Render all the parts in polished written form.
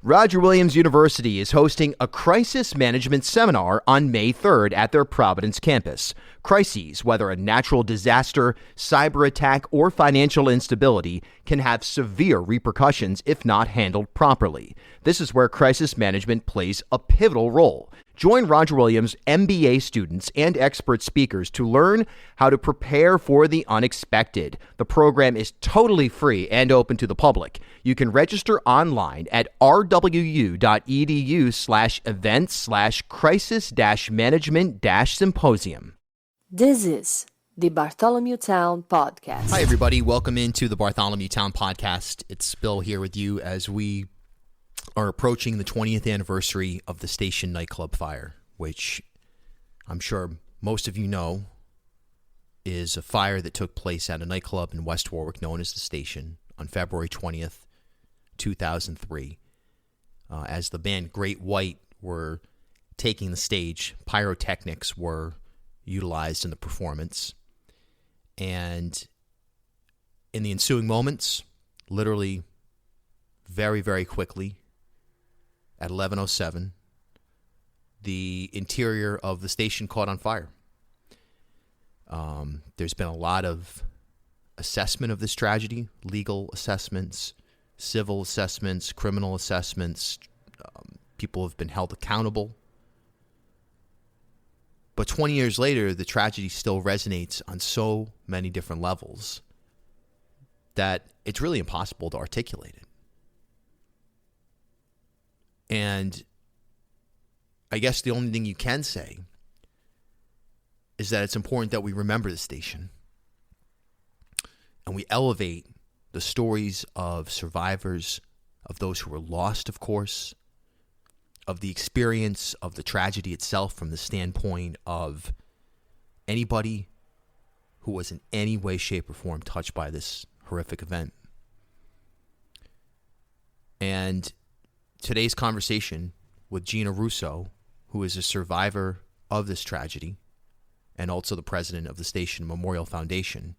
Roger Williams University is hosting a crisis management seminar on May 3rd at their Providence campus. Crises, whether a natural disaster, cyber attack, or financial instability, can have severe repercussions if not handled properly. This is where crisis management plays a pivotal role. Join Roger Williams MBA students and expert speakers to learn how to prepare for the unexpected. The program is totally free and open to the public. You can register online at rwu.edu/events/crisis-management-symposium. This is the Bartholomew Town Podcast. Hi, everybody. Welcome into the Bartholomew Town Podcast. It's Bill here with you as we are approaching the 20th anniversary of the Station nightclub fire, which I'm sure most of you know is a fire that took place at a nightclub in West Warwick known as the Station on February 20th, 2003. As the band Great White were taking the stage, pyrotechnics were utilized in the performance. And in the ensuing moments, literally very, very quickly, at 11:07, the interior of the station caught on fire. There's been a lot of assessment of this tragedy, legal assessments, civil assessments, criminal assessments. People have been held accountable. But 20 years later, the tragedy still resonates on so many different levels that it's really impossible to articulate it. And I guess the only thing you can say is that it's important that we remember the station and we elevate the stories of survivors, of those who were lost, of course, of the experience of the tragedy itself from the standpoint of anybody who was in any way, shape, or form touched by this horrific event. And today's conversation with Gina Russo, who is a survivor of this tragedy and also the president of the Station Memorial Foundation,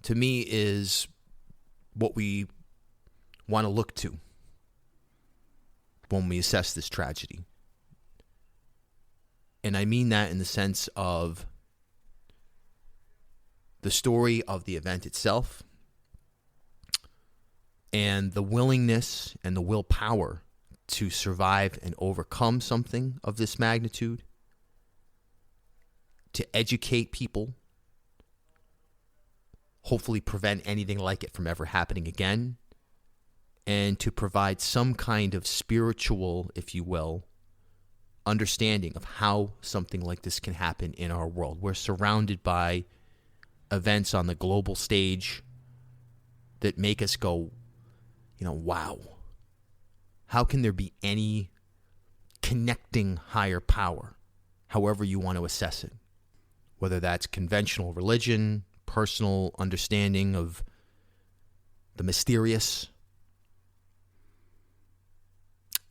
to me is what we want to look to when we assess this tragedy. And I mean that in the sense of the story of the event itself and the willingness and the willpower to survive and overcome something of this magnitude, to educate people, hopefully prevent anything like it from ever happening again, and to provide some kind of spiritual, if you will, understanding of how something like this can happen in our world. We're surrounded by events on the global stage that make us go, wow. How can there be any connecting higher power, however you want to assess it? Whether that's conventional religion, personal understanding of the mysterious.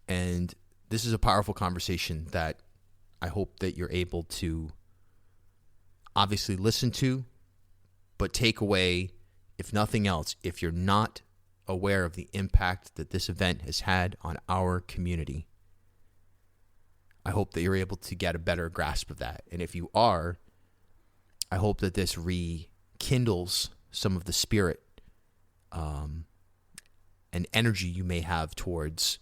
And this is a powerful conversation that I hope that you're able to obviously listen to, but take away, if nothing else, if you're not aware of the impact that this event has had on our community, I hope that you're able to get a better grasp of that. And if you are, I hope that this rekindles some of the spirit and energy you may have towards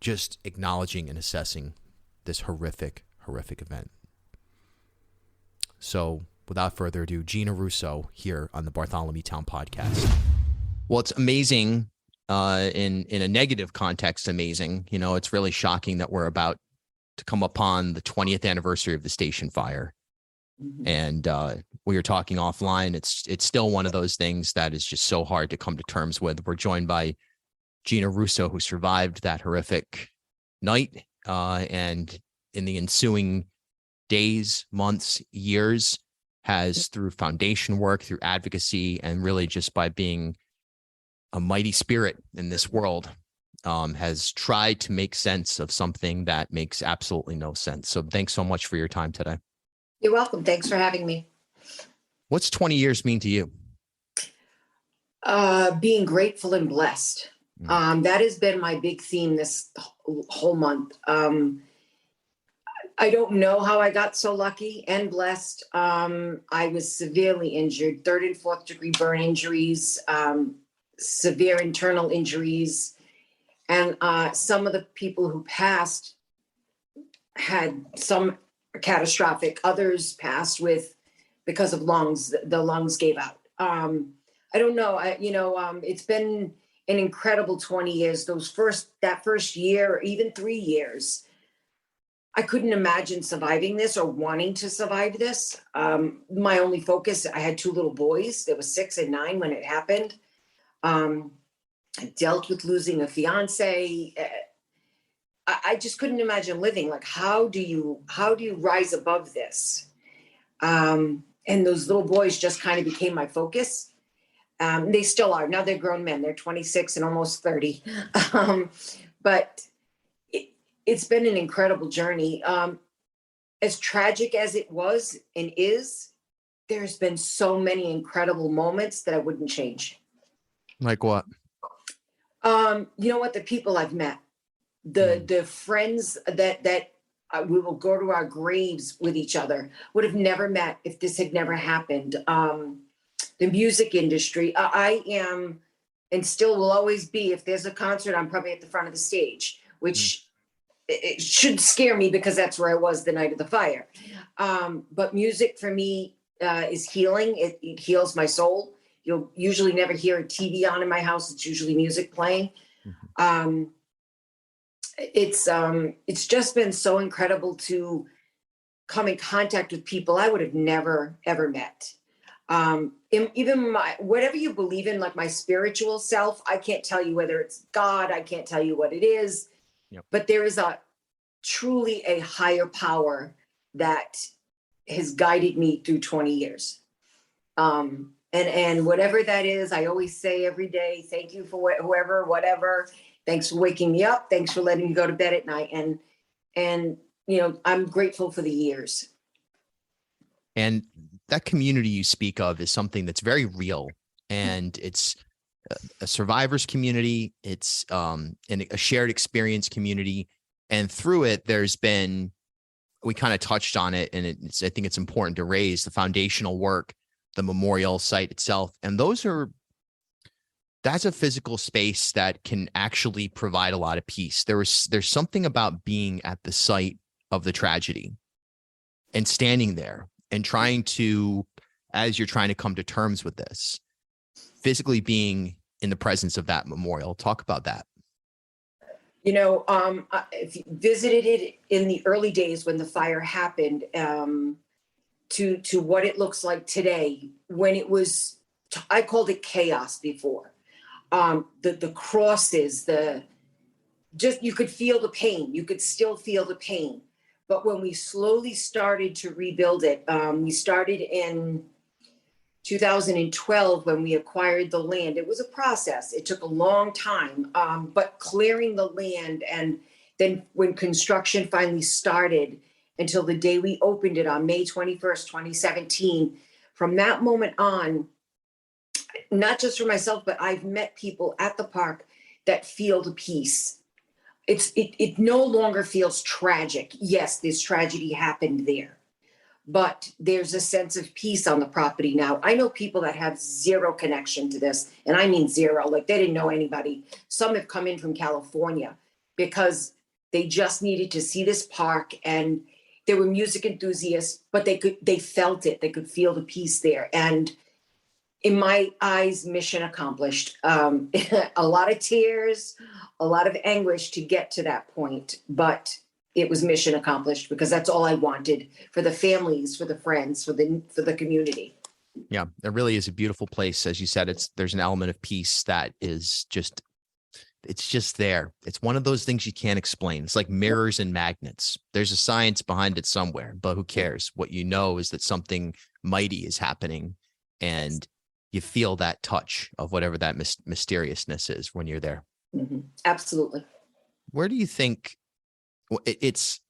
just acknowledging and assessing this horrific event. So without further ado, Gina Russo here on the Bartholomew Town Podcast. Well, it's amazing in a negative context, amazing. It's really shocking that we're about to come upon the 20th anniversary of the station fire. Mm-hmm. And we were talking offline. It's still one of those things that is just so hard to come to terms with. We're joined by Gina Russo, who survived that horrific night, and in the ensuing days, months, years, has, through foundation work, through advocacy, and really just by being a mighty spirit in this world, has tried to make sense of something that makes absolutely no sense. So thanks so much for your time today. You're welcome. Thanks for having me. What's 20 years mean to you? Being grateful and blessed. That has been my big theme this whole month. I don't know how I got so lucky and blessed. I was severely injured, 3rd and 4th degree burn injuries, severe internal injuries. And some of the people who passed had some catastrophic, others passed because of lungs, the lungs gave out. I don't know. It's been an incredible 20 years. That first year, or even 3 years, I couldn't imagine surviving this or wanting to survive this. My only focus, I had 2 little boys. They were 6 and 9 when it happened. I dealt with losing a fiance. I just couldn't imagine living. Like, how do you rise above this? And those little boys just kind of became my focus. They still are. Now they're grown men. They're 26 and almost 30. But it's been an incredible journey. As tragic as it was and is, there's been so many incredible moments that I wouldn't change. Like what? You know what? The people I've met, the friends that we will go to our graves with each other, would have never met if this had never happened. The music industry, I am, and still will always be, if there's a concert, I'm probably at the front of the stage, which it should scare me because that's where I was the night of the fire. But music for me is healing. It heals my soul. You'll usually never hear a TV on in my house. It's usually music playing. It's just been so incredible to come in contact with people I would have never, ever met. Even whatever you believe in, like my spiritual self, I can't tell you whether it's God, I can't tell you what it is, but there is truly a higher power that has guided me through 20 years. And whatever that is, I always say every day, thank you for whoever, whatever. Thanks for waking me up. Thanks for letting me go to bed at night. And I'm grateful for the years. And that community you speak of is something that's very real, and it's a survivors community. It's a shared experience community. And through it, we kind of touched on it, and I think it's important to raise the foundational work, the memorial site itself. And that's a physical space that can actually provide a lot of peace. There's something about being at the site of the tragedy and standing there and trying to, as you're trying to come to terms with this, physically being in the presence of that memorial. Talk about that. If you visited it in the early days when the fire happened, to what it looks like today, when it was, I called it chaos before. The crosses, you could feel the pain. You could still feel the pain. But when we slowly started to rebuild it, we started in 2012 when we acquired the land. It was a process. It took a long time, but clearing the land, and then when construction finally started until the day we opened it on May 21st, 2017, from that moment on, not just for myself, but I've met people at the park that feel the peace. It no longer feels tragic. Yes, this tragedy happened there, but there's a sense of peace on the property now. I know people that have zero connection to this, and I mean zero, like they didn't know anybody. Some have come in from California because they just needed to see this park, and they were music enthusiasts, but they felt it. They could feel the peace there. And in my eyes, mission accomplished. A lot of tears, a lot of anguish to get to that point, but it was mission accomplished because that's all I wanted for the families, for the friends, for the community. Yeah, it really is a beautiful place. As you said, there's an element of peace that is it's just there. It's one of those things you can't explain. It's like mirrors and magnets. There's a science behind it somewhere, but who cares? What you know is that something mighty is happening, and you feel that touch of whatever that mysteriousness is when you're there. Mm-hmm. Absolutely. Where do you think is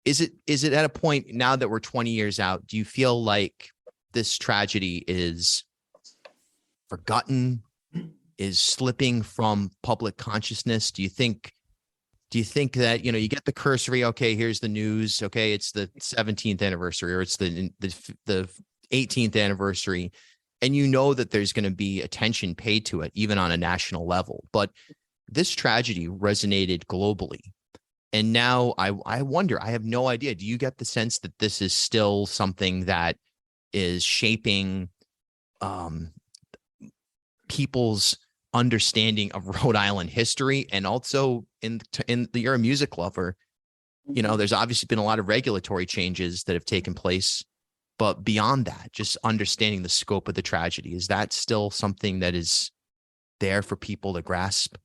it at a point now that we're 20 years out? Do you feel like this tragedy is forgotten? is slipping from public consciousness? Do you think that, you get the cursory, okay, here's the news, okay, it's the 17th anniversary, or it's the 18th anniversary, and that there's going to be attention paid to it, even on a national level. But this tragedy resonated globally. And now I wonder, I have no idea. Do you get the sense that this is still something that is shaping people's understanding of Rhode Island history? And also you're a music lover, there's obviously been a lot of regulatory changes that have taken place, but beyond that, just understanding the scope of the tragedy, is that still something that is there for people to grasp?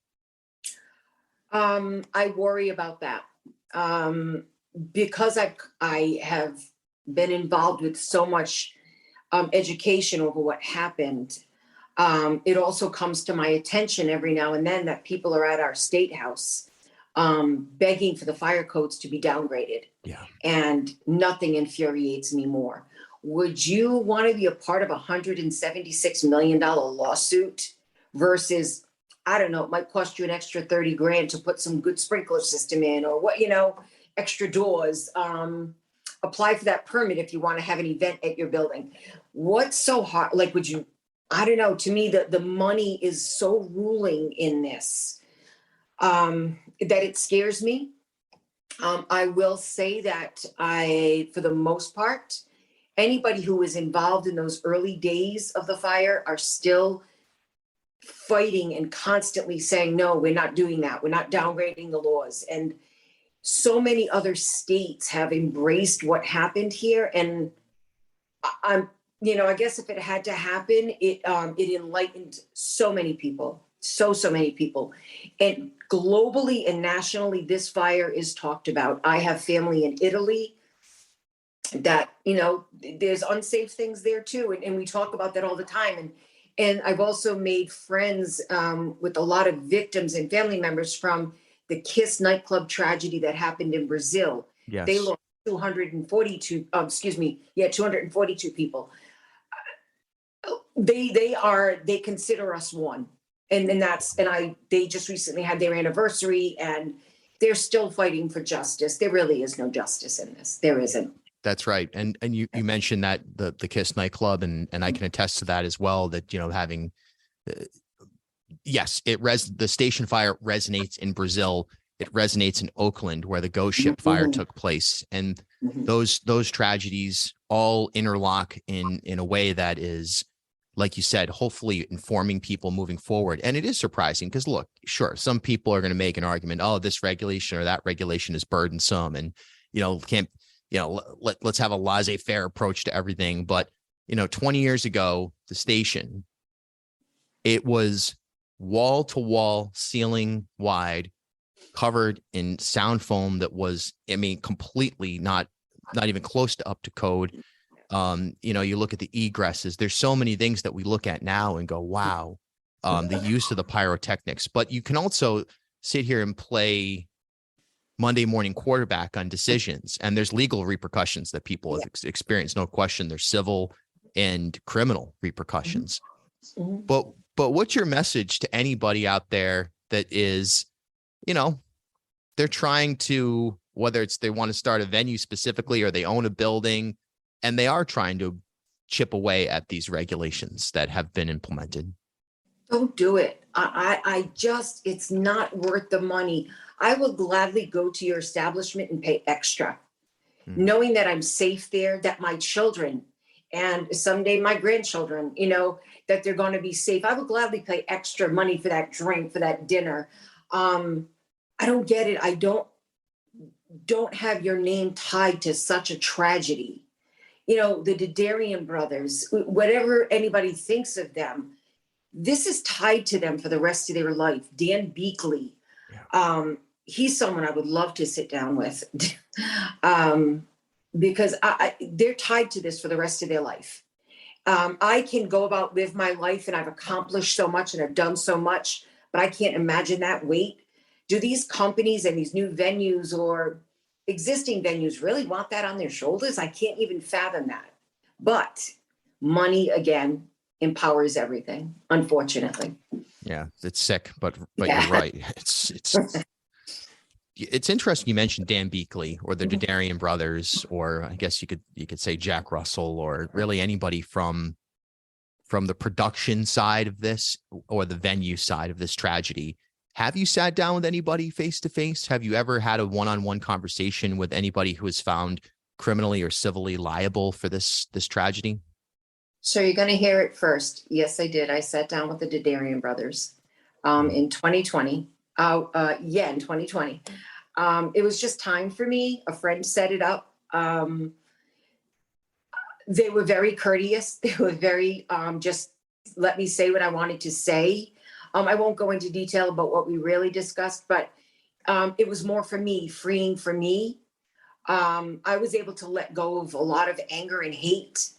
I worry about that. Because I have been involved with so much education over what happened. It also comes to my attention every now and then that people are at our state house begging for the fire codes to be downgraded. Yeah. And nothing infuriates me more. Would you want to be a part of a $176 million lawsuit versus, I don't know, it might cost you an extra 30 grand to put some good sprinkler system in, or what, extra doors, apply for that permit if you want to have an event at your building. What's so hard? Like, would you, I don't know, to me, the money is so ruling in this, that it scares me. I will say that for the most part, anybody who was involved in those early days of the fire are still fighting and constantly saying, no, we're not doing that. We're not downgrading the laws. And so many other states have embraced what happened here. And I guess if it had to happen, it enlightened so many people, so many people. And globally and nationally, this fire is talked about. I have family in Italy that, there's unsafe things there too. And we talk about that all the time. And I've also made friends with a lot of victims and family members from the Kiss nightclub tragedy that happened in Brazil. Yes. They lost 242 people. They consider us one. They just recently had their anniversary, and they're still fighting for justice. There really is no justice in this. There isn't. That's right. And you mentioned that the Kiss nightclub, and I can attest to that as well, that, having, yes, the station fire resonates in Brazil. It resonates in Oakland, where the ghost ship fire took place. And those tragedies all interlock in a way that is, like you said, hopefully informing people moving forward. And it is surprising because, look, sure, some people are going to make an argument, oh, this regulation or that regulation is burdensome, and, let's have a laissez-faire approach to everything. But, 20 years ago, the station, it was wall to wall, ceiling wide, covered in sound foam that was, completely not even close to up to code. You look at the egresses, there's so many things that we look at now and go, wow, the use of the pyrotechnics. But you can also sit here and play Monday morning quarterback on decisions, and there's legal repercussions that people have experienced. No question. There's civil and criminal repercussions. Mm-hmm. But what's your message to anybody out there that is, they're trying to, whether it's they want to start a venue specifically or they own a building, and they are trying to chip away at these regulations that have been implemented? Don't do it. It's not worth the money. I will gladly go to your establishment and pay extra, knowing that I'm safe there, that my children and someday my grandchildren, that they're going to be safe. I would gladly pay extra money for that drink, for that dinner. I don't get it. I don't have your name tied to such a tragedy. The Dadarian brothers, whatever anybody thinks of them, this is tied to them for the rest of their life. Dan Beakley, he's someone I would love to sit down with because they're tied to this for the rest of their life. I can go about live my life, and I've accomplished so much and I've done so much, but I can't imagine that weight. Do these companies and these new venues or existing venues really want that on their shoulders? I can't even fathom that. But money, again, empowers everything, unfortunately. Yeah, it's sick, but Yeah. you're right. It's interesting you mentioned Dan Beakley or the Derderian brothers, or I guess you could say Jack Russell, or really anybody from the production side of this or the venue side of this tragedy. Have you sat down with anybody face to face? Have you ever had a one-on-one conversation with anybody who was found criminally or civilly liable for this tragedy? So you're going to hear it first. Yes, I did. I sat down with the Derderian brothers in 2020. In 2020. It was just time for me. A friend set it up. They were very courteous. They were very just let me say what I wanted to say. I won't go into detail about what we really discussed, but it was more for me, freeing for me. I was able to let go of a lot of anger and hate.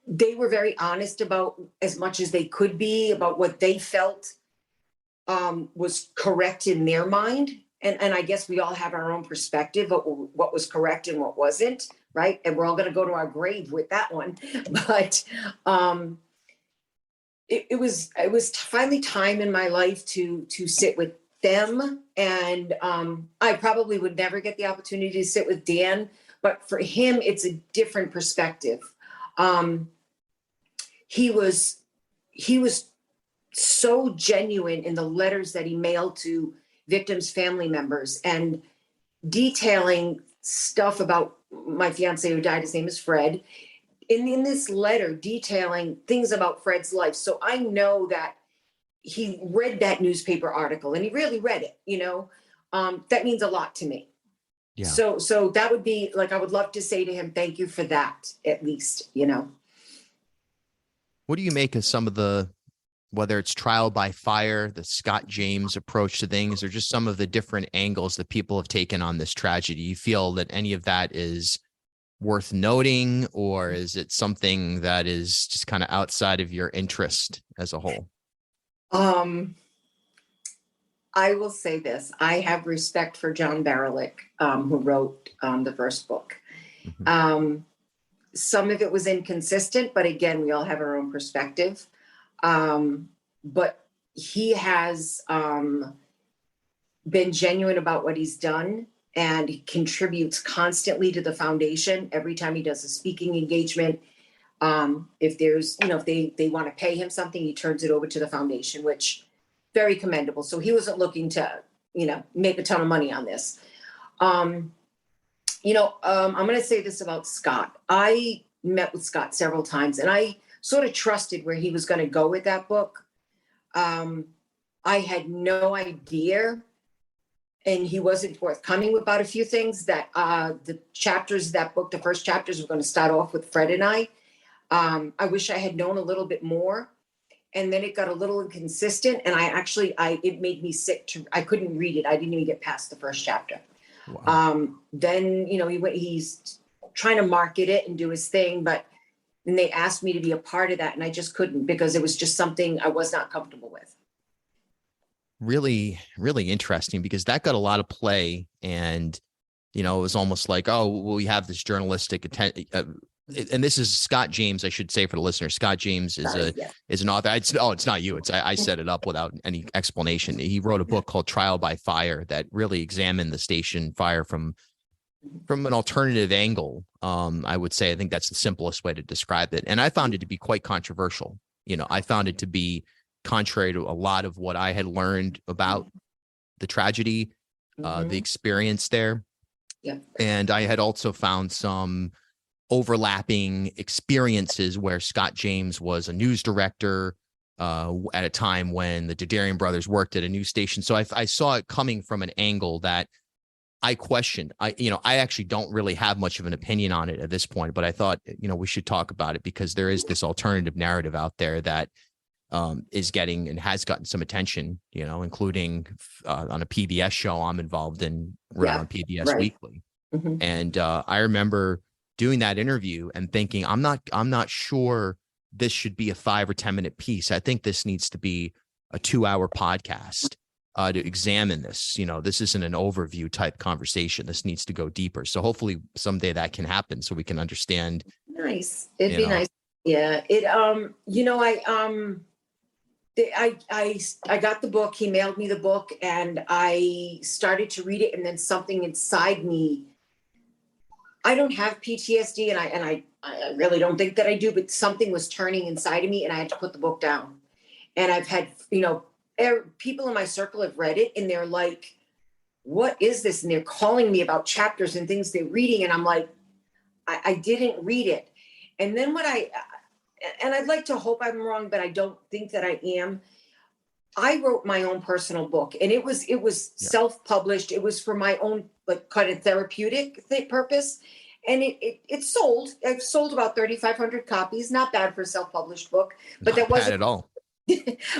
They were very honest about as much as they could be about what they felt was correct in their mind. And I guess we all have our own perspective of what was correct and what wasn't, right? And we're all going to go to our grave with that one. But it was finally time in my life to sit with them. And I probably would never get the opportunity to sit with Dan, but for him, it's a different perspective. He was so genuine in the letters that he mailed to victims' family members and detailing stuff about my fiance who died. His name is Fred. In this letter, detailing things about Fred's life. So I know that he read that newspaper article and he really read it, that means a lot to me. Yeah. So that would be like, I would love to say to him, thank you for that, at least, What do you make of some of the, whether it's trial by fire, the Scott James approach to things, or just some of the different angles that people have taken on this tragedy? You feel that any of that is worth noting, or is it something that is just kind of outside of your interest as a whole? I will say this. I have respect for John Bareilles, who wrote the first book. Mm-hmm. Some of it was inconsistent, but again, we all have our own perspective. But he has been genuine about what he's done, and he contributes constantly to the foundation. Every time he does a speaking engagement, if there's, if they want to pay him something, he turns it over to the foundation, which very commendable. So he wasn't looking to, make a ton of money on this. I'm going to say this about Scott. I met with Scott several times, and I sort of trusted where he was going to go with that book. I had no idea, and he wasn't forthcoming about a few things that the chapters of that book, the first chapters, were going to start off with Fred and I. I wish I had known a little bit more. And then it got a little inconsistent, and it made me sick I couldn't read it. I didn't even get past the first chapter. Wow. Then, he's trying to market it and do his thing, but then they asked me to be a part of that, and I just couldn't, because it was just something I was not comfortable with. Really, really interesting, because that got a lot of play, and, it was almost like, oh, well, we have this journalistic and this is Scott James, I should say for the listener. Scott James is an author. It's not you. I set it up without any explanation. He wrote a book called Trial by Fire that really examined the station fire from an alternative angle. I would say, I think that's the simplest way to describe it. And I found it to be quite controversial. I found it to be contrary to a lot of what I had learned about the tragedy, the experience there. Yeah. And I had also found some overlapping experiences where Scott James was a news director at a time when the Derderian brothers worked at a news station. So I saw it coming from an angle that I questioned. I actually don't really have much of an opinion on it at this point, but I thought, we should talk about it, because there is this alternative narrative out there that is getting and has gotten some attention, including on a PBS show I'm involved in, on PBS Weekly. Mm-hmm. And I remember doing that interview and thinking, I'm not sure this should be a 5 or 10 minute piece. I think this needs to be a 2-hour podcast to examine this. This isn't an overview type conversation. This needs to go deeper. So hopefully someday that can happen, so we can understand. Nice. It'd be nice. Yeah. It, I got the book. He mailed me the book, and I started to read it, and then something inside me. I don't have PTSD, and I really don't think that I do, but something was turning inside of me, and I had to put the book down. And I've had, people in my circle have read it, and they're like, "What is this?" And they're calling me about chapters and things they're reading, and I'm like, I didn't read it. And then and I'd like to hope I'm wrong, but I don't think that I am. I wrote my own personal book, and it was self-published. It was for my own kind of therapeutic purpose. And it sold. I've sold about 3,500 copies. Not bad for a self-published book, but that wasn't bad at all.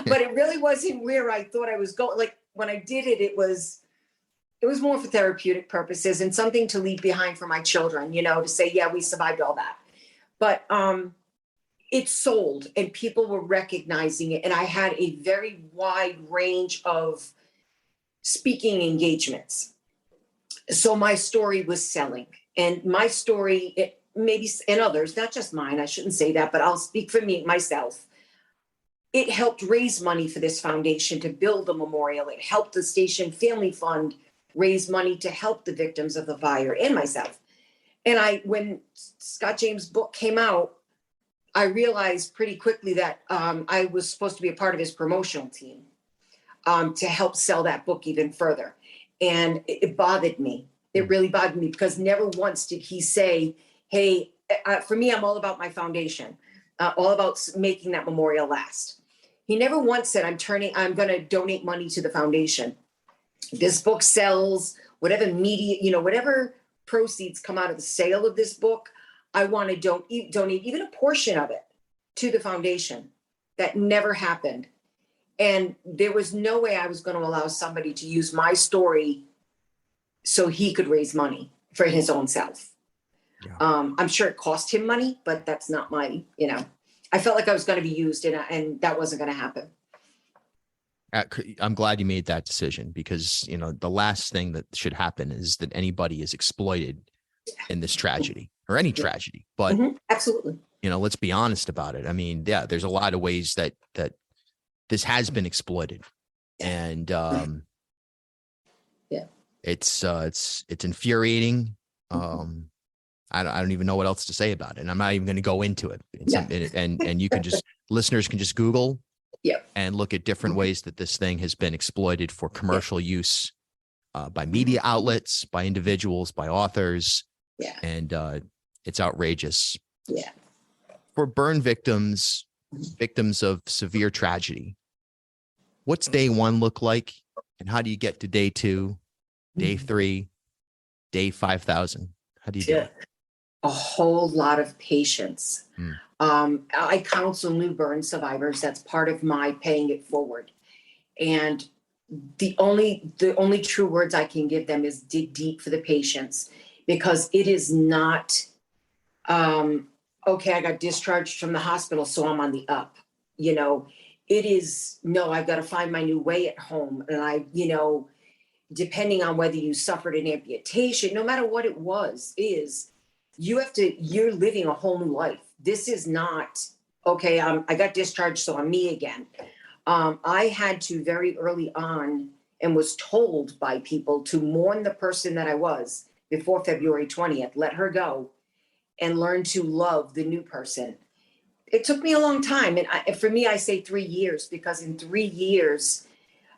But it really wasn't where I thought I was going. Like when I did it, it was more for therapeutic purposes and something to leave behind for my children, to say, yeah, we survived all that. But it sold, and people were recognizing it. And I had a very wide range of speaking engagements. So my story was selling, and my story, maybe, and others, not just mine, I shouldn't say that, but I'll speak for myself. It helped raise money for this foundation to build a memorial. It helped the Station Family Fund raise money to help the victims of the fire and myself. And when Scott James' book came out, I realized pretty quickly that I was supposed to be a part of his promotional team to help sell that book even further. And it bothered me. It really bothered me, because never once did he say, hey, for me, I'm all about my foundation, all about making that memorial last. He never once said, I'm going to donate money to the foundation. This book sells, whatever media, whatever proceeds come out of the sale of this book, I want to donate even a portion of it to the foundation. That never happened. And there was no way I was going to allow somebody to use my story so he could raise money for his own self. Yeah. I'm sure it cost him money, but that's not I felt like I was going to be used, and that wasn't going to happen. I'm glad you made that decision, because, the last thing that should happen is that anybody is exploited in this tragedy, or any tragedy. But absolutely, let's be honest about it. I mean, yeah, there's a lot of ways that this has been exploited, and it's infuriating. I don't even know what else to say about it, and I'm not even going to go into it. And you can listeners can just Google. Yep. And look at different ways that this thing has been exploited for commercial use by media outlets, by individuals, by authors. Yeah. And it's outrageous. Yeah. For burn victims of severe tragedy, what's day one look like? And how do you get to day 2, day 3, day 5,000? How do you do it? A whole lot of patience. I counsel new burn survivors. That's part of my paying it forward. And the only true words I can give them is dig deep for the patients, because it is not, okay, I got discharged from the hospital, so I'm on the up. It is, no, I've got to find my new way at home. And depending on whether you suffered an amputation, no matter what it was, you're living a whole new life. This is not, okay, I got discharged, so I'm me again. I had to very early on, and was told by people, to mourn the person that I was before February 20th, let her go, and learn to love the new person. It took me a long time. And for me, I say 3 years, because in 3 years,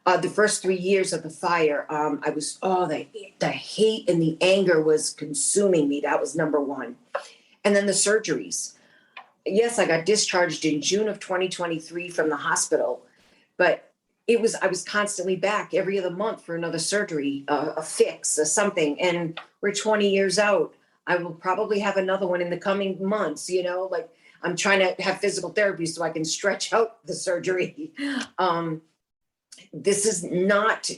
the first 3 years of the fire, I was, the hate and the anger was consuming me. That was number one. And then the surgeries. Yes, I got discharged in June of 2023 from the hospital, but I was constantly back every other month for another surgery, a fix, something. And we're 20 years out. I will probably have another one in the coming months, I'm trying to have physical therapy so I can stretch out the surgery. This is not,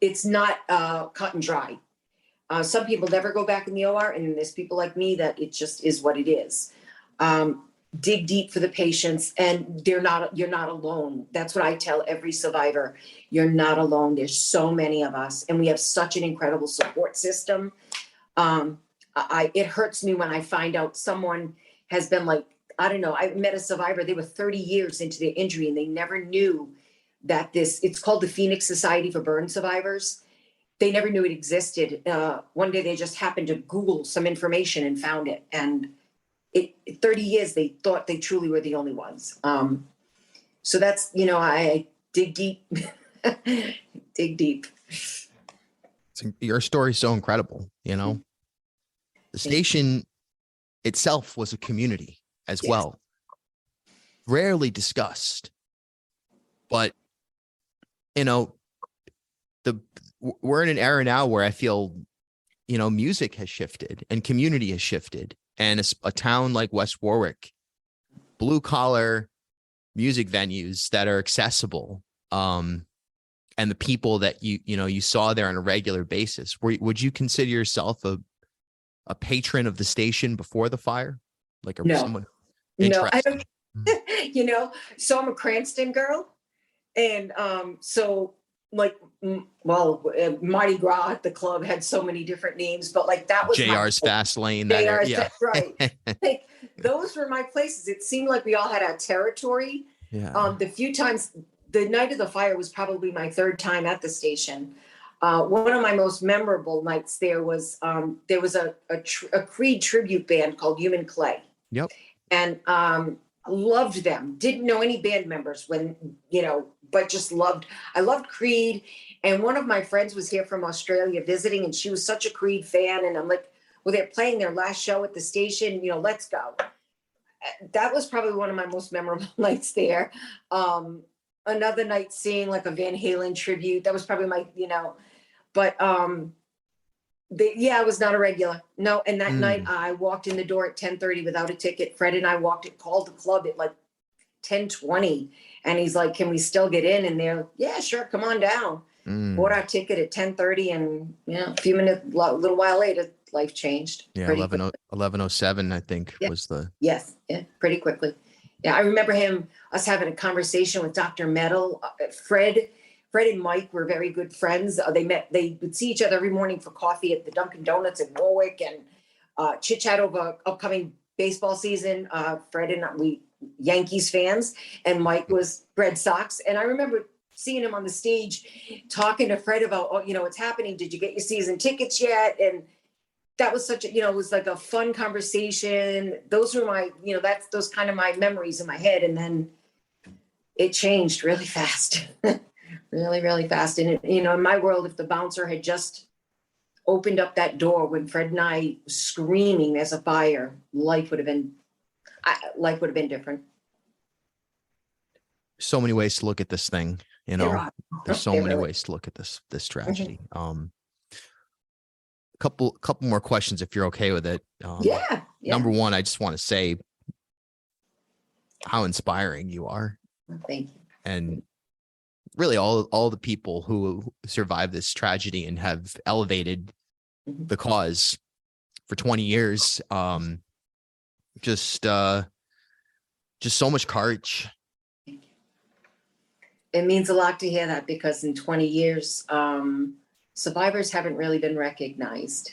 it's not cut and dry. Some people never go back in the OR, and there's people like me that it just is what it is. Dig deep for the patients, and you're not alone. That's what I tell every survivor. You're not alone. There's so many of us, and we have such an incredible support system. It hurts me when I find out someone has been I don't know, I met a survivor, they were 30 years into their injury and they never knew that it's called the Phoenix Society for Burn Survivors. They never knew it existed. One day they just happened to Google some information and found it. And 30 years, they thought they truly were the only ones. So that's, I dig deep, dig deep. Your story is so incredible. The station itself was a community as well. Rarely discussed, but we're in an era now where I feel, music has shifted and community has shifted, and a town like West Warwick, blue collar music venues that are accessible, and the people that you saw there on a regular basis. Would you consider yourself a patron of the station before the fire? Like someone? No, I don't. So I'm a Cranston girl, and so like, Mardi Gras at the club had so many different names, but like that was JR's Fast Lane. JR's, right. Like those were my places. It seemed like we all had our territory. Yeah. The few times, the night of the fire was probably my third time at the station. One of my most memorable nights there was a Creed tribute band called Human Clay. Yep. And loved them. Didn't know any band members but just I loved Creed. And one of my friends was here from Australia visiting, and she was such a Creed fan. And I'm like, well, they're playing their last show at the station, let's go. That was probably one of my most memorable nights there. Another night seeing like a Van Halen tribute. That was probably my, but I was not a regular. No. And that night I walked in the door at 10:30 without a ticket. Fred and I called the club at like 10:20. And he's like, can we still get in? And they're, yeah, sure. Come on down. Bought our ticket at 10:30. And a few minutes, a little while later, life changed. Yeah. 11:07, I think was the. Yes. Yeah. Pretty quickly. Yeah. I remember us having a conversation with Dr. Metal. Fred and Mike were very good friends. They would see each other every morning for coffee at the Dunkin' Donuts in Warwick and chit chat over upcoming baseball season. Fred and we Yankees fans, and Mike was Red Sox. And I remember seeing him on the stage talking to Fred about, what's happening. Did you get your season tickets yet? And that was it was like a fun conversation. Those were my, those kind of my memories in my head. And then it changed really fast, really, really fast. And, in my world, if the bouncer had just opened up that door when Fred and I screaming there's a fire, life would have been different. So many ways to look at this thing, there's so many ways to look at this tragedy. A couple more questions, if you're okay with it. Yeah. Number one, I just want to say how inspiring you are. Thank you. And really all the people who survived this tragedy and have elevated the cause for 20 years. Just so much courage. It means a lot to hear that, because in 20 years, survivors haven't really been recognized.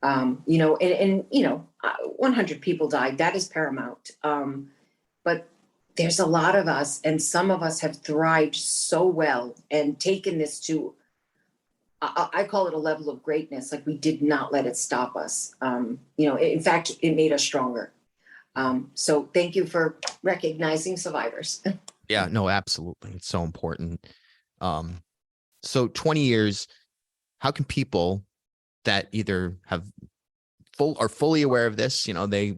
100 people died. That is paramount. But there's a lot of us, and some of us have thrived so well and taken this to, I call it a level of greatness. Like, we did not let it stop us. In fact, it made us stronger. So thank you for recognizing survivors. Yeah, no, absolutely. It's so important. So 20 years, how can people that either are fully aware of this, they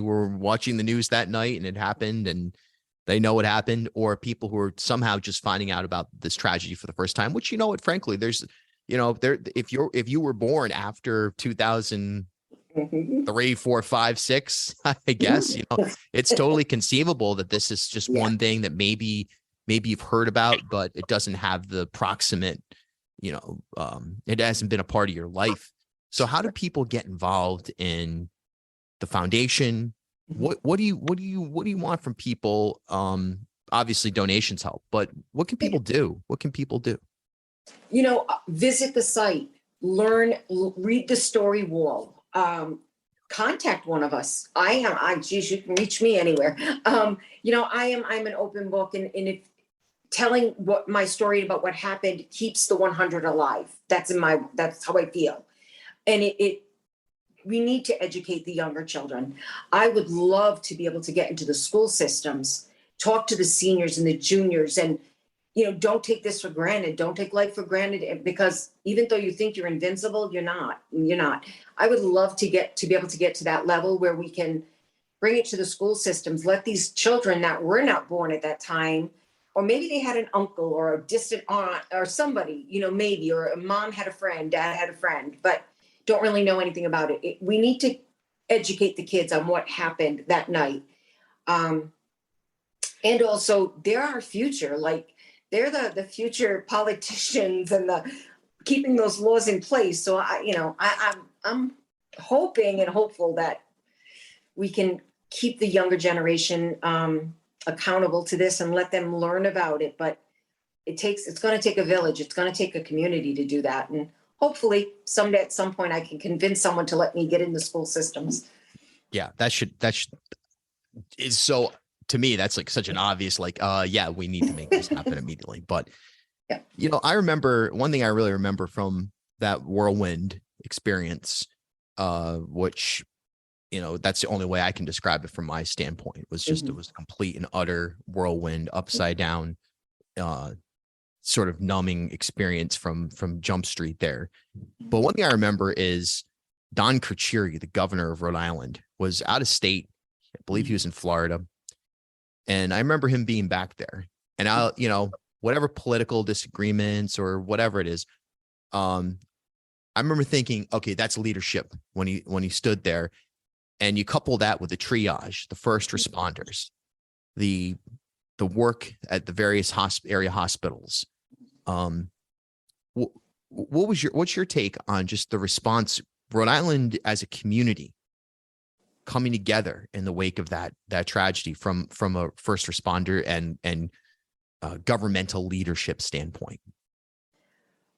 were watching the news that night and it happened and they know what happened, or people who are somehow just finding out about this tragedy for the first time, which, frankly, there's, if you were born after 2003, 4, 5, 6, I guess, it's totally conceivable that this is just one thing that maybe you've heard about, but it doesn't have the proximate, it hasn't been a part of your life. So how do people get involved in the foundation? What do you want from people? Obviously donations help, but what can people do? What Visit the site, read the story wall, contact one of us. Geez, you can reach me anywhere. I'm an open book, and if telling what my story about what happened keeps the 100 alive. That's how I feel. And we need to educate the younger children. I would love to be able to get into the school systems, talk to the seniors and the juniors, and don't take this for granted. Don't take life for granted, because even though you think you're invincible, you're not. I would love to be able to get to that level where we can bring it to the school systems. Let these children that were not born at that time, or maybe they had an uncle or a distant aunt or somebody, maybe, or a mom had a friend, dad had a friend, but don't really know anything about it. We need to educate the kids on what happened that night. And also, they're our future. Like, they're the future politicians and the keeping those laws in place. So I'm hoping and hopeful that we can keep the younger generation accountable to this and let them learn about it. But it's going to take a village. It's going to take a community to do that. And hopefully someday at some point I can convince someone to let me get in the school systems. Yeah, is so, to me, that's like such an obvious, like, yeah, we need to make this happen immediately. But, yeah. I remember one thing I really remember from that whirlwind experience, which, that's the only way I can describe it from my standpoint, was just, it was a complete and utter whirlwind, upside down, sort of numbing experience from Jump Street there. But one thing I remember is Don Carcieri, the governor of Rhode Island, was out of state. I believe he was in Florida. And I remember him being back there, and whatever political disagreements or whatever it is, I remember thinking, okay, that's leadership when he stood there. And you couple that with the triage, the first responders, the work at the various area hospitals. What's your take on just the response, Rhode Island as a community coming together in the wake of that tragedy from a first responder and governmental leadership standpoint?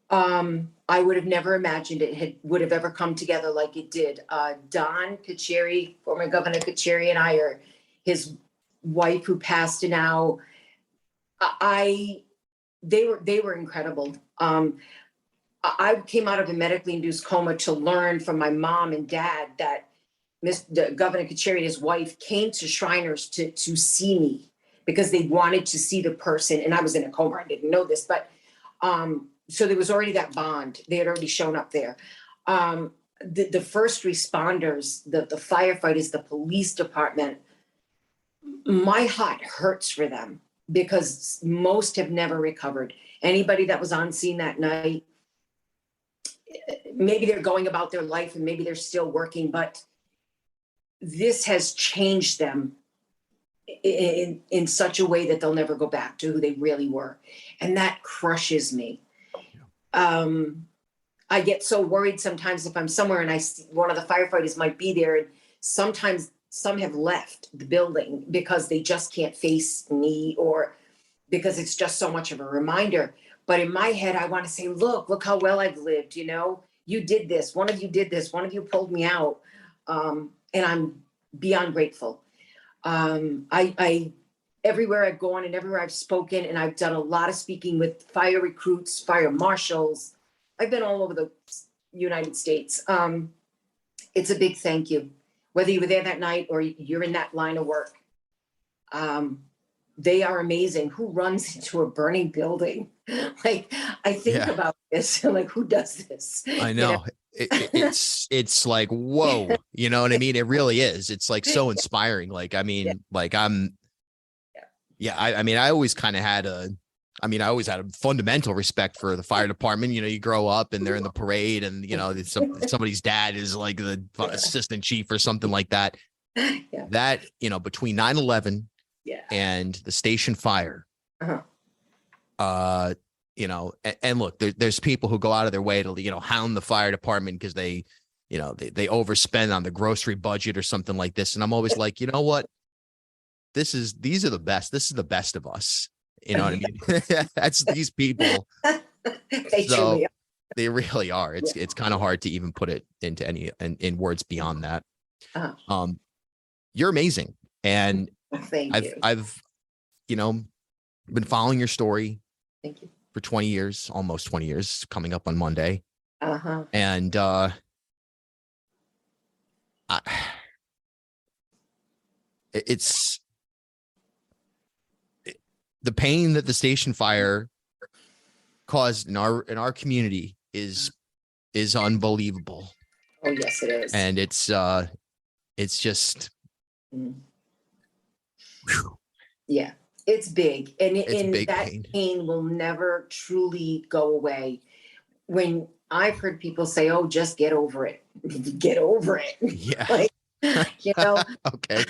I would have never imagined would have ever come together like it did. Don Carcieri, former Governor Carcieri, and I, are his wife who passed now. They were incredible. I came out of a medically induced coma to learn from my mom and dad that Governor Carcieri and his wife came to Shriners to see me because they wanted to see the person. And I was in a coma. I didn't know this, but so there was already that bond. They had already shown up there. The first responders, the firefighters, the police department, my heart hurts for them because most have never recovered. Anybody that was on scene that night, maybe they're going about their life and maybe they're still working, but this has changed them in such a way that they'll never go back to who they really were. And that crushes me. I get so worried sometimes if I'm somewhere and I see one of the firefighters might be there, and sometimes some have left the building because they just can't face me or because it's just so much of a reminder. But in my head, I want to say, look how well I've lived. You did this. One of you did this. One of you pulled me out. And I'm beyond grateful. I everywhere I've gone and everywhere I've spoken, and I've done a lot of speaking with fire recruits, fire marshals. I've been all over the United States. It's a big thank you. Whether you were there that night or you're in that line of work. They are amazing. Who runs into a burning building? Like, I think about this, like, who does this? I know. It's like, whoa, you know what I mean? It really is. It's like so inspiring. Like, I mean, I always kind of had I always had a fundamental respect for the fire department. You grow up and they're in the parade and, somebody's dad is like the assistant chief or something like that. Yeah. That, between 9/11 and the station fire, and look, there's people who go out of their way to, hound the fire department because they overspend on the grocery budget or something like this. And I'm always like, you know what? These are the best. This is the best of us. You know what I mean? That's these people. They really are. It's kind of hard to even put it into in words beyond that. You're amazing. And Thank you. I've, been following your story Thank you. for 20 years, almost 20 years, coming up on Monday. And it's the pain that the station fire caused in our community is unbelievable. Oh yes, it is. And it's just yeah, it's big, and big that pain will never truly go away. When I've heard people say, "Oh, just get over it," get over it. Yeah. Like, Okay.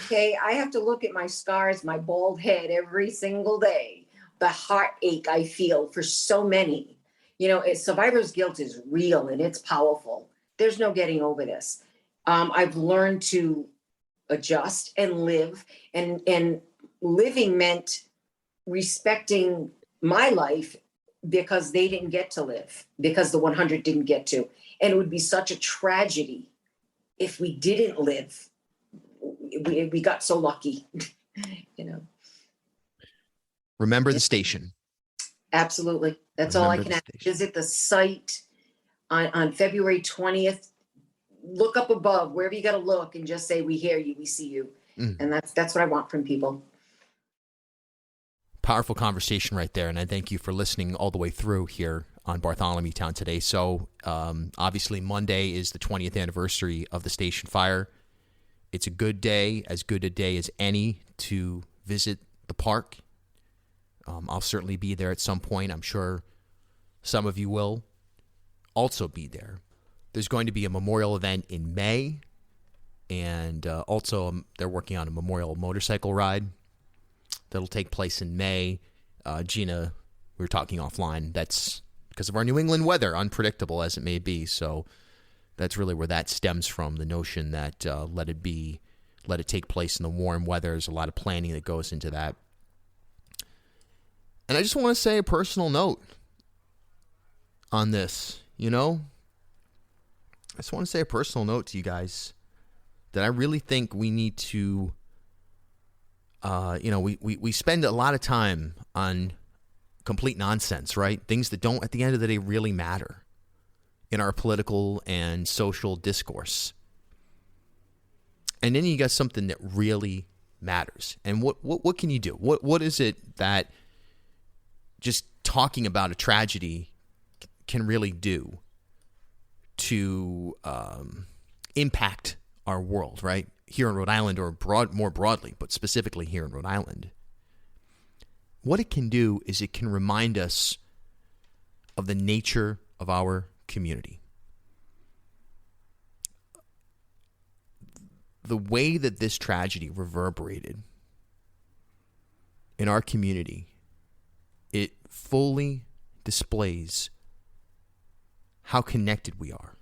Okay, I have to look at my scars, my bald head every single day. The heartache I feel for so many. Survivor's guilt is real and it's powerful. There's no getting over this. I've learned to adjust and live, and living meant respecting my life because they didn't get to live, because the 100 didn't get to. And it would be such a tragedy if we didn't live. We got so lucky, Remember the station. Absolutely. That's all I can add. Visit the site on February 20th. Look up above, wherever you got to look, and just say, "We hear you, we see you." And that's what I want from people. Powerful conversation right there. And I thank you for listening all the way through here on Bartholomew Town today. So obviously Monday is the 20th anniversary of the station fire. It's a good day, as good a day as any to visit the park. I'll certainly be there at some point. I'm sure some of you will also be there. There's going to be a memorial event in May, and also they're working on a memorial motorcycle ride that'll take place in May. Gina, we were talking offline, that's because of our New England weather, unpredictable as it may be. So that's really where that stems from, the notion that let it take place in the warm weather. There's a lot of planning that goes into that. And I just want to say a personal note on this, I just want to say a personal note to you guys that I really think we need to, we spend a lot of time on complete nonsense, right? Things that don't, at the end of the day, really matter in our political and social discourse. And then you got something that really matters. And what can you do? What is it that just talking about a tragedy can really do to impact our world, right? Here in Rhode Island, or more broadly, but specifically here in Rhode Island. What it can do is it can remind us of the nature of our community. The way that this tragedy reverberated in our community, it fully displays how connected we are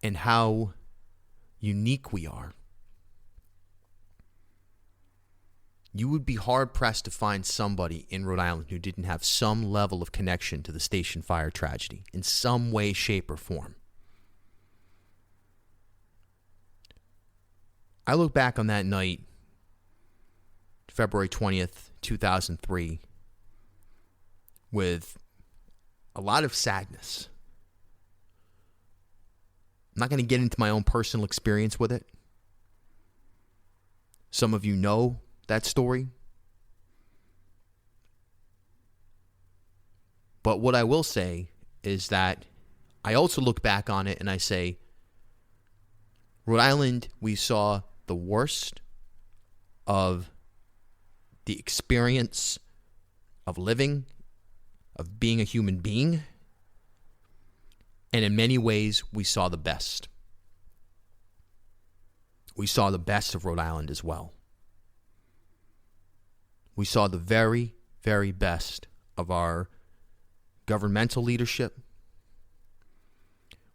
and how unique we are. You would be hard-pressed to find somebody in Rhode Island who didn't have some level of connection to the station fire tragedy in some way, shape, or form. I look back on that night, February 20th, 2003, with a lot of sadness. I'm not going to get into my own personal experience with it. Some of you know that story. But what I will say is that I also look back on it and I say, Rhode Island, we saw the worst of the experience of living, of being a human being, and in many ways, we saw the best. We saw the best of Rhode Island as well. We saw the very, very best of our governmental leadership.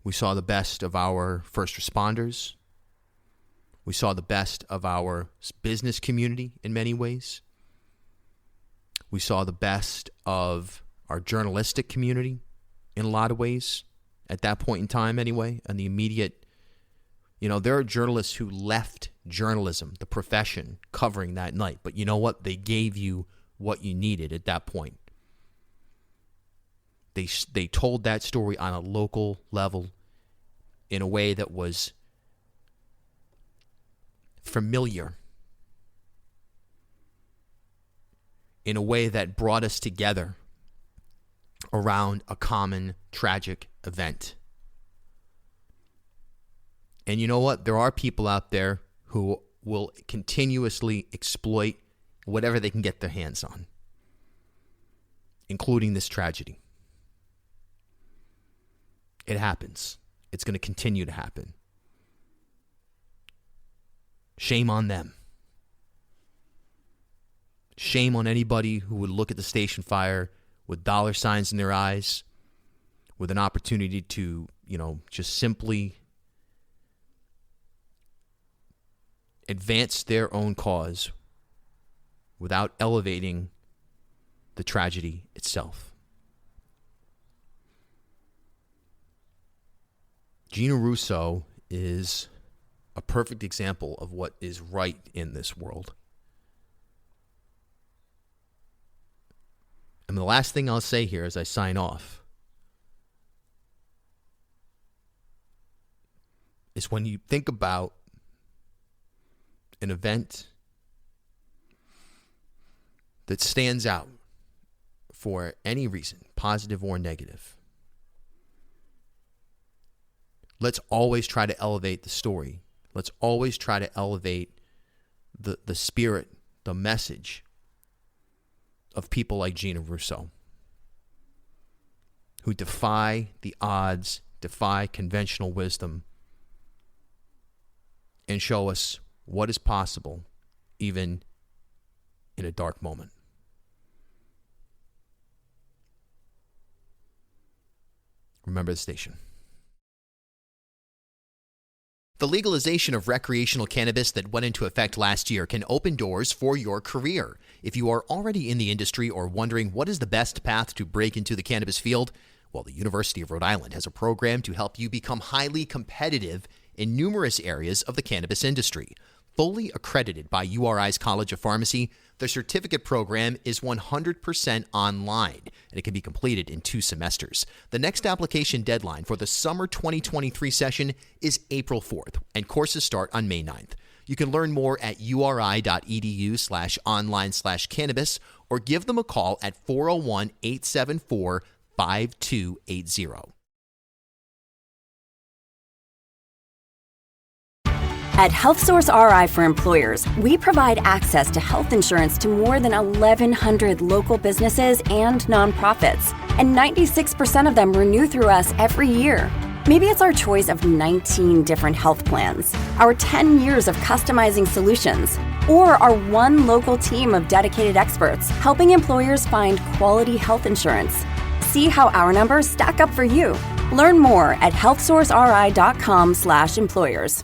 We saw the best of our first responders. We saw the best of our business community in many ways. We saw the best of our journalistic community in a lot of ways at that point in time anyway, and the immediate, there are journalists who left journalism, the profession, covering that night. But you know what? They gave you what you needed at that point. They told that story on a local level in a way that was familiar, in a way that brought us together around a common tragic event. And you know what? There are people out there who will continuously exploit whatever they can get their hands on, including this tragedy. It happens. It's going to continue to happen. Shame on them. Shame on anybody who would look at the station fire with dollar signs in their eyes, with an opportunity to, just simply advance their own cause without elevating the tragedy itself. Gina Russo is a perfect example of what is right in this world. And the last thing I'll say here as I sign off is when you think about an event that stands out for any reason, positive or negative, let's always try to elevate the story. Let's always try to elevate the spirit, the message of people like Gina Russo, who defy the odds, defy conventional wisdom, and show us what is possible even in a dark moment. Remember the station. The legalization of recreational cannabis that went into effect last year can open doors for your career. If you are already in the industry or wondering what is the best path to break into the cannabis field, well, the University of Rhode Island has a program to help you become highly competitive in numerous areas of the cannabis industry. Fully accredited by URI's College of Pharmacy, the certificate program is 100% online, and it can be completed in 2 semesters. The next application deadline for the summer 2023 session is April 4th, and courses start on May 9th. You can learn more at uri.edu/online/cannabis or give them a call at 401-874-5280. At HealthSource RI for Employers, we provide access to health insurance to more than 1,100 local businesses and nonprofits, and 96% of them renew through us every year. Maybe it's our choice of 19 different health plans, our 10 years of customizing solutions, or our one local team of dedicated experts helping employers find quality health insurance. See how our numbers stack up for you. Learn more at healthsourceri.com/employers.